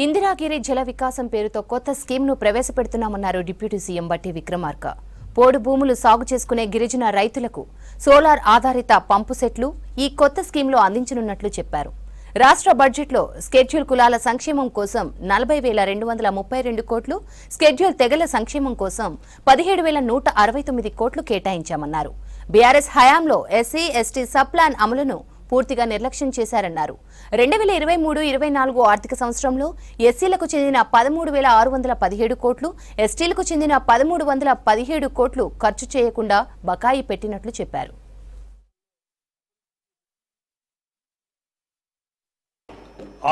ఇందిరాగిరి జల వికాసం పేరుతో కొత్త స్కీమ్ను ప్రవేశపెడుతున్నామన్నారు డిప్యూటీ సీఎం బట్టి విక్రమార్క. పోడు భూములు సాగు చేసుకునే గిరిజన రైతులకు సోలార్ ఆధారిత పంపు సెట్లు ఈ కొత్త స్కీమ్లో అందించనున్నట్లు చెప్పారు. రాష్ట్ర బడ్జెట్లో స్కెడ్యూల్ కులాల సంక్షేమం కోసం 40,232 కోట్లు, స్కెడ్యూల్ తెగల సంక్షేమం కోసం 17,169 కోట్లు కేటాయించామన్నారు. బీఆర్ఎస్ హయాంలో ఎస్సీ ఎస్టీ సబ్ ప్లాన్ అమలును పూర్తిగా నిర్లక్ష్యం చేశారన్నారు. 2023-24 ఆర్థిక సంవత్సరంలో ఎస్సీలకు చెందిన 13,617 కోట్లు, ఎస్టీలకు చెందిన 1,317 కోట్లు ఖర్చు చేయకుండా బకాయి పెట్టినట్లు చెప్పారు.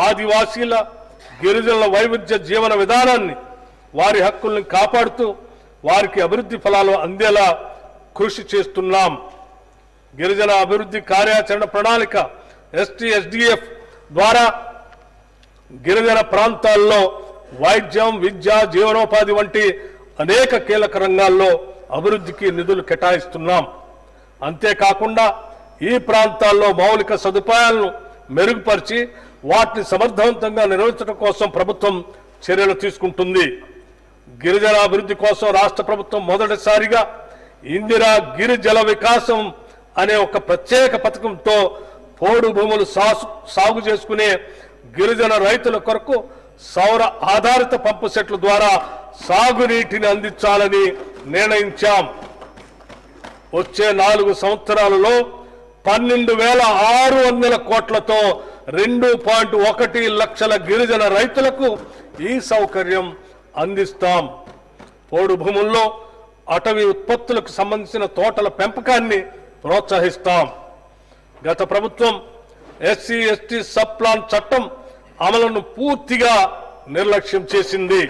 ఆదివాసీల గిరిజనుల వైవిధ్య జీవన విధానాన్ని, వారి హక్కుల్ని కాపాడుతూ వారికి అభివృద్ధి ఫలాలు అందేలా కృషి చేస్తున్నాం. గిరిజన అభివృద్ధి కార్యాచరణ ప్రణాళిక STSDF ద్వారా గిరిజన ప్రాంతాల్లో వైద్యం, విద్య, జీవనోపాధి వంటి అనేక కీలక రంగాల్లో అభివృద్ధికి నిధులు కేటాయిస్తున్నాం. అంతేకాకుండా ఈ ప్రాంతాల్లో మౌలిక సదుపాయాలను మెరుగుపరిచి వాటిని సమర్థవంతంగా నిర్వహించడం కోసం ప్రభుత్వం చర్యలు తీసుకుంటుంది. గిరిజన అభివృద్ధి కోసం రాష్ట్ర ప్రభుత్వం మొదటిసారిగా ఇందిరా గిరి జల వికాసం అనే ఒక ప్రత్యేక పథకంతో పోడు భూములు సాగు చేసుకునే గిరిజన రైతుల కొరకు సౌర ఆధారిత పంపు సెట్ల ద్వారా సాగునీటిని అందించాలని నిర్ణయించాం. వచ్చే 4 సంవత్సరాలలో 12,600 కోట్లతో 2.1 లక్షల గిరిజన రైతులకు ఈ సౌకర్యం అందిస్తాం. పోడు భూముల్లో అటవీ ఉత్పత్తులకు సంబంధించిన తోటల పెంపకాన్ని ప్రోత్సహిస్తాం. గత ప్రభుత్వం SC ST సబ్ ప్లాన్ చట్టం అమలును పూర్తిగా నిర్లక్ష్యం చేసింది.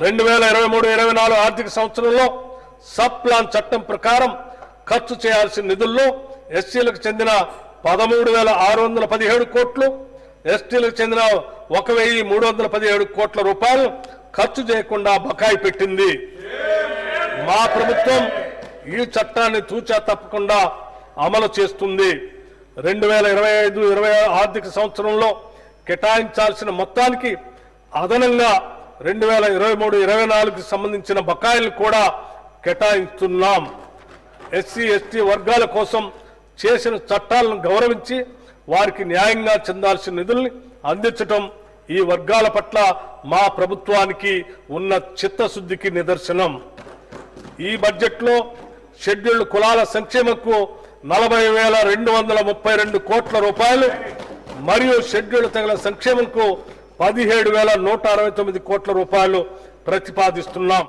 2023-24 ఆర్థిక సంవత్సరంలో సబ్ ప్లాన్ చట్టం ప్రకారం ఖర్చు చేయాల్సిన నిధుల్లో ఎస్సీలకు చెందిన 13,617 కోట్లు, ఎస్టీలకు చెందిన 1,317 కోట్ల రూపాయలు ఖర్చు చేయకుండా బకాయి పెట్టింది. మా ప్రభుత్వం ఈ చట్టాన్ని తూచా తప్పకుండా అమలు చేస్తుంది. 2025-26 ఆర్థిక సంవత్సరంలో కేటాయించాల్సిన మొత్తానికి అదనంగా 2023-24కి సంబంధించిన బకాయిలు కూడా కేటాయిస్తున్నాం. SC ST వర్గాల కోసం చేసిన చట్టాలను గౌరవించి వారికి న్యాయంగా చెందాల్సిన నిధుల్ని అందించడం ఈ వర్గాల పట్ల మా ప్రభుత్వానికి ఉన్న చిత్తశుద్ధికి నిదర్శనం. ఈ బడ్జెట్లో షెడ్యూల్డ్ కులాల సంక్షేమకు 40,232 కోట్ల రూపాయలు మరియు షెడ్యూల్డ్ తెగల సంక్షేమంకు 17,169 కోట్ల రూపాయలు ప్రతిపాదిస్తున్నాం.